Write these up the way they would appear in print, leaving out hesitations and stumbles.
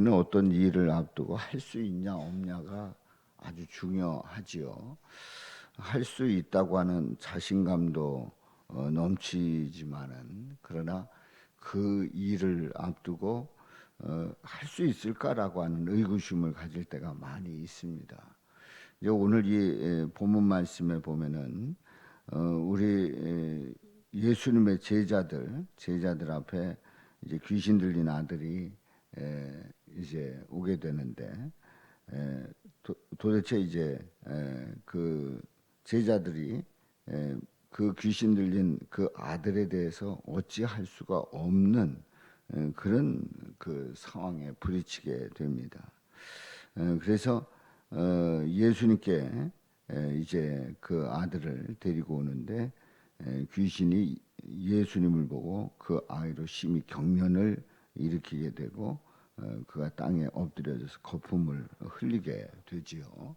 우리는 어떤 일을 앞두고 할 수 있냐 없냐가 아주 중요하지요. 할 수 있다고 하는 자신감도 넘치지만은, 그러나 그 일을 앞두고 할 수 있을까라고 하는 의구심을 가질 때가 많이 있습니다. 이제 오늘 이 본문 말씀에 보면은 우리 예수님의 제자들 앞에 이제 귀신 들린 아들이 이제 오게 되는데, 도대체 이제 그 제자들이 그 귀신 들린 그 아들에 대해서 어찌할 수가 없는 그런 그 상황에 부딪히게 됩니다. 그래서 예수님께 이제 그 아들을 데리고 오는데, 귀신이 예수님을 보고 그 아이로 심히 경련을 일으키게 되고 그가 땅에 엎드려져서 거품을 흘리게 되지요.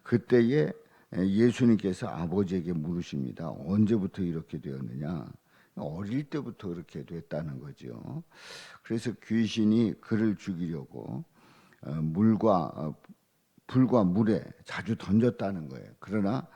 그때에 예수님께서 아버지에게 물으십니다. 언제부터 이렇게 되었느냐? 어릴 때부터 그렇게 됐다는 거죠. 그래서 귀신이 그를 죽이려고 불과 물에 자주 던졌다는 거예요. 그러나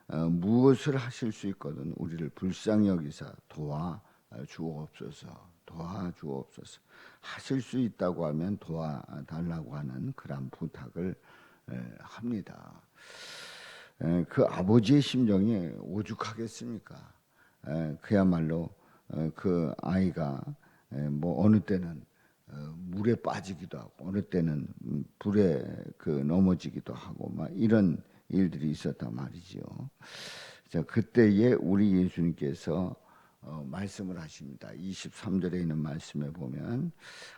무엇을 하실 수 있거든 우리를 불쌍히 여기사 도와주옵소서. 하실 수 있다고 하면 도와달라고 하는 그런 부탁을 합니다. 그 아버지의 심정이 오죽하겠습니까? 그야말로 그 아이가 뭐 어느 때는 물에 빠지기도 하고 어느 때는 불에 넘어지기도 하고 막 이런 일들이 있었단 말이지요. 자, 그때에 우리 예수님께서 말씀을 하십니다. 23절에 있는 말씀에 보면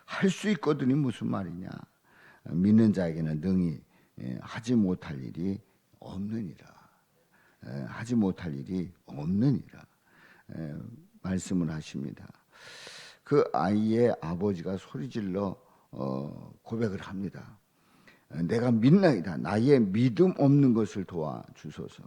할 수 있거든이 무슨 말이냐? 믿는 자에게는 능히 하지 못할 일이 없느니라. 하지 못할 일이 없느니라. 말씀을 하십니다. 그 아이의 아버지가 소리질러 고백을 합니다. 내가 믿나이다. 나의 믿음 없는 것을 도와주소서.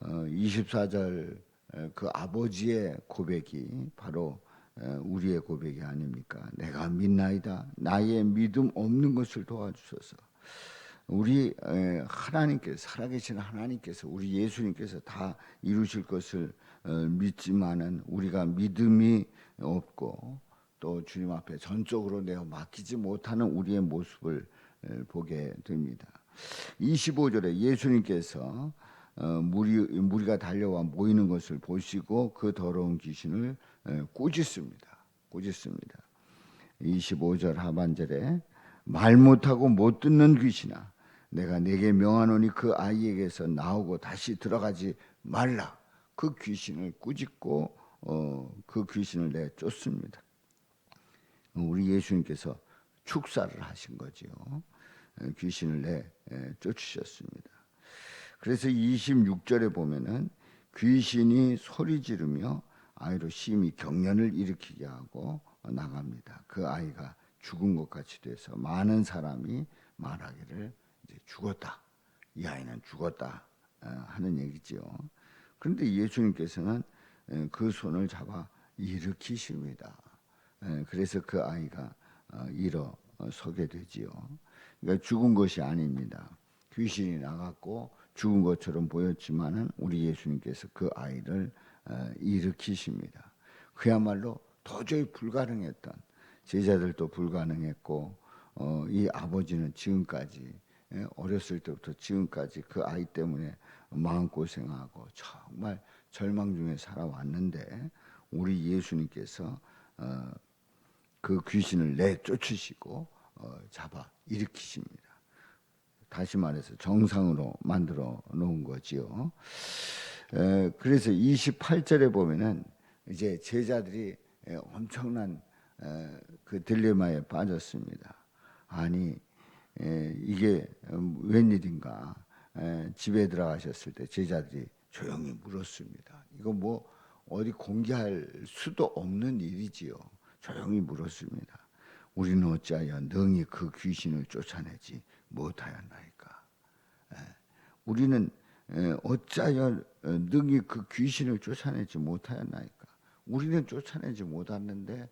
24절 그 아버지의 고백이 바로 우리의 고백이 아닙니까? 내가 믿나이다. 나의 믿음 없는 것을 도와주소서. 우리 하나님께서, 살아계신 하나님께서, 우리 예수님께서 다 이루실 것을 믿지만은 우리가 믿음이 없고 또 주님 앞에 전적으로 내어 맡기지 못하는 우리의 모습을 보게 됩니다. 25절에 예수님께서 무리가 달려와 모이는 것을 보시고 그 더러운 귀신을 꾸짖습니다. 25절 하반절에 말 못하고 못 듣는 귀신아, 내가 네게 명하노니 그 아이에게서 나오고 다시 들어가지 말라. 그 귀신을 꾸짖고 그 귀신을 내쫓습니다. 우리 예수님께서 축사를 하신 거지요. 귀신을 내쫓으셨습니다. 그래서 26절에 보면은 귀신이 소리 지르며 아이로 심히 경련을 일으키게 하고 나갑니다. 그 아이가 죽은 것 같이 돼서 많은 사람이 말하기를 이제 죽었다. 이 아이는 죽었다 하는 얘기지요. 그런데 예수님께서는 그 손을 잡아 일으키십니다. 그래서 그 아이가 일어서게 되지요. 그러니까 죽은 것이 아닙니다. 귀신이 나갔고 죽은 것처럼 보였지만은 우리 예수님께서 그 아이를 일으키십니다. 그야말로 도저히 불가능했던, 제자들도 불가능했고 이 아버지는 지금까지 어렸을 때부터 지금까지 그 아이 때문에 마음고생하고 정말 절망 중에 살아왔는데 우리 예수님께서 그 귀신을 내쫓으시고 잡아 일으키십니다. 다시 말해서 정상으로 만들어 놓은 거지요. 그래서 28절에 보면은 이제 제자들이 엄청난 그 딜레마에 빠졌습니다. 아니 이게 웬일인가? 집에 들어가셨을 때 제자들이 조용히 물었습니다. 이거 뭐 어디 공개할 수도 없는 일이지요. 조용히 물었습니다. 우리는 어찌하여 능히 그 귀신을 쫓아내지 못하였나이까? 우리는 어찌하여 능히 그 귀신을 쫓아내지 못하였나이까? 우리는 쫓아내지 못했는데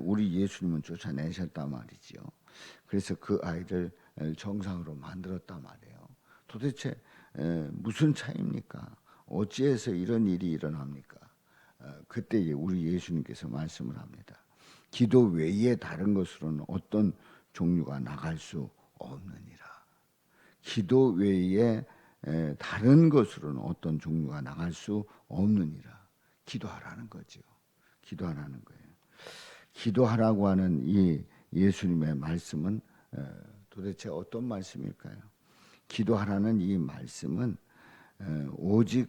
우리 예수님은 쫓아내셨단 말이지요. 그래서 그 아이를 정상으로 만들었단 말이에요. 도대체 무슨 차이입니까? 어찌해서 이런 일이 일어납니까? 그때 우리 예수님께서 말씀을 합니다. 기도 외에 다른 것으로는 어떤 종류가 나갈 수 없느니라. 기도 외에 다른 것으로는 어떤 종류가 나갈 수 없느니라. 기도하라는 거죠. 기도하라는 거예요. 기도하라고 하는 이 예수님의 말씀은 도대체 어떤 말씀일까요? 기도하라는 이 말씀은 오직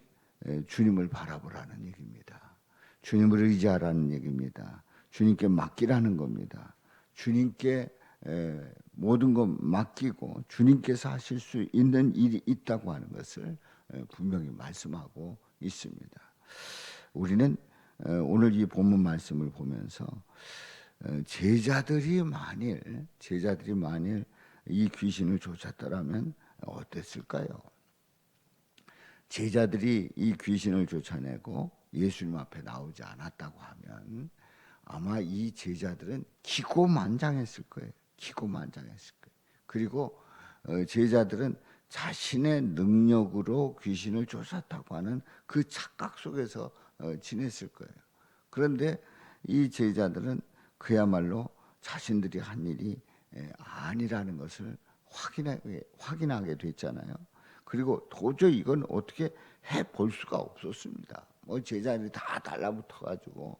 주님을 바라보라는 얘기입니다. 주님을 의지하라는 얘기입니다. 주님께 맡기라는 겁니다. 주님께 모든 것 맡기고 주님께서 하실 수 있는 일이 있다고 하는 것을 분명히 말씀하고 있습니다. 우리는 오늘 이 본문 말씀을 보면서 제자들이 만일 이 귀신을 쫓았더라면 어땠을까요? 제자들이 이 귀신을 쫓아내고 예수님 앞에 나오지 않았다고 하면 아마 이 제자들은 기고만장했을 거예요. 기고만장했을 거예요. 그리고 제자들은 자신의 능력으로 귀신을 쫓았다고 하는 그 착각 속에서 지냈을 거예요. 그런데 이 제자들은 그야말로 자신들이 한 일이 아니라는 것을 확인하게 됐잖아요. 그리고 도저히 이건 어떻게 해볼 수가 없었습니다. 제자들이 다 달라붙어가지고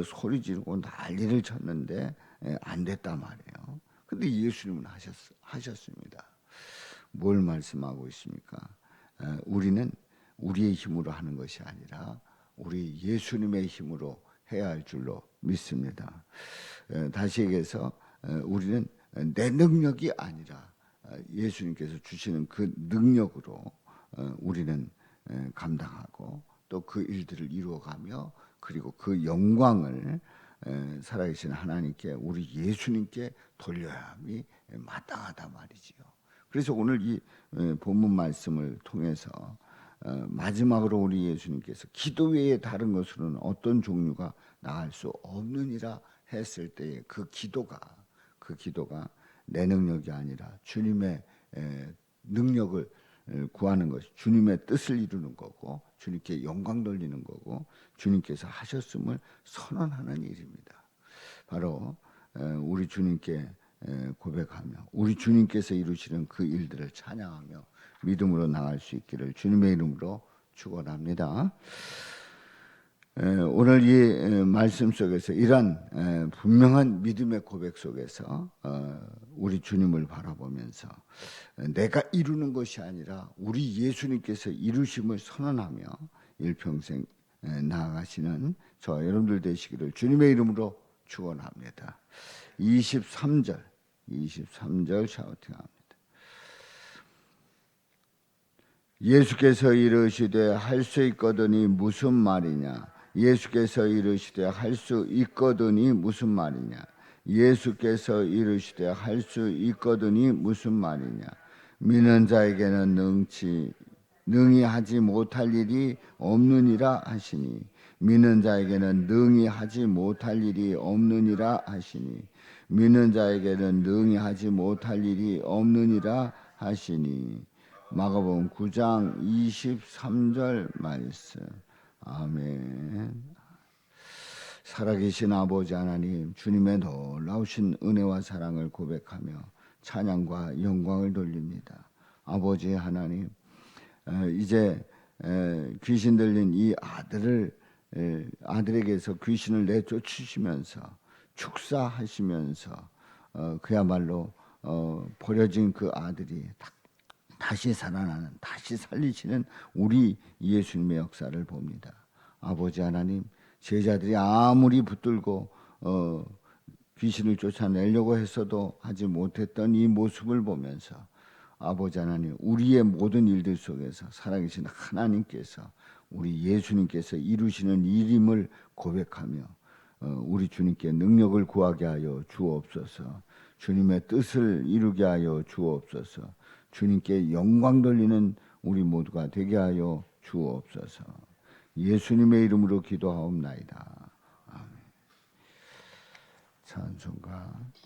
소리 지르고 난리를 쳤는데 안 됐단 말이에요. 근데 예수님은 하셨습니다. 뭘 말씀하고 있습니까? 우리는 우리의 힘으로 하는 것이 아니라 우리 예수님의 힘으로 해야 할 줄로 믿습니다. 다시 얘기해서 우리는 내 능력이 아니라 예수님께서 주시는 그 능력으로 우리는 감당하고 또 그 일들을 이루어가며 그리고 그 영광을 살아계신 하나님께 우리 예수님께 돌려야 함이 마땅하다 말이지요. 그래서 오늘 이 본문 말씀을 통해서 마지막으로 우리 예수님께서 기도 외에 다른 것으로는 어떤 종류가 나갈 수 없느니라 했을 때의 그 기도가 내 능력이 아니라 주님의 능력을 구하는 것이 주님의 뜻을 이루는 거고 주님께 영광 돌리는 거고 주님께서 하셨음을 선언하는 일입니다. 바로 우리 주님께 고백하며 우리 주님께서 이루시는 그 일들을 찬양하며 믿음으로 나갈 수 있기를 주님의 이름으로 축원합니다. 오늘 이 말씀 속에서 이런 분명한 믿음의 고백 속에서 우리 주님을 바라보면서 내가 이루는 것이 아니라 우리 예수님께서 이루심을 선언하며 일평생 나아가시는 저 여러분들 되시기를 주님의 이름으로 축원합니다. 23절 샤우팅합니다. 예수께서 이르시되 할 수 있거든이 무슨 말이냐? 예수께서 이르시되 할 수 있거든이 무슨 말이냐? 예수께서 이르시되 할 수 있거든이 무슨 말이냐? 믿는 자에게는 능히 하지 못할 일이 없느니라 하시니 믿는 자에게는 능히 하지 못할 일이 없느니라 하시니 믿는 자에게는 능히 하지 못할 일이 없느니라 하시니 마가복음 9장 23절 말씀. 아멘. 살아계신 아버지 하나님, 주님의 놀라우신 은혜와 사랑을 고백하며 찬양과 영광을 돌립니다. 아버지 하나님, 이제 귀신 들린 이 아들에게서 귀신을 내쫓으시면서 축사하시면서 그야말로 버려진 그 아들이 다시 살아나는, 다시 살리시는 우리 예수님의 역사를 봅니다. 아버지 하나님, 제자들이 아무리 붙들고 귀신을 쫓아내려고 했어도 하지 못했던 이 모습을 보면서 아버지 하나님, 우리의 모든 일들 속에서 살아계신 하나님께서 우리 예수님께서 이루시는 일임을 고백하며 우리 주님께 능력을 구하게 하여 주옵소서. 주님의 뜻을 이루게 하여 주옵소서. 주님께 영광 돌리는 우리 모두가 되게 하여 주옵소서. 예수님의 이름으로 기도하옵나이다. 아멘. 찬송가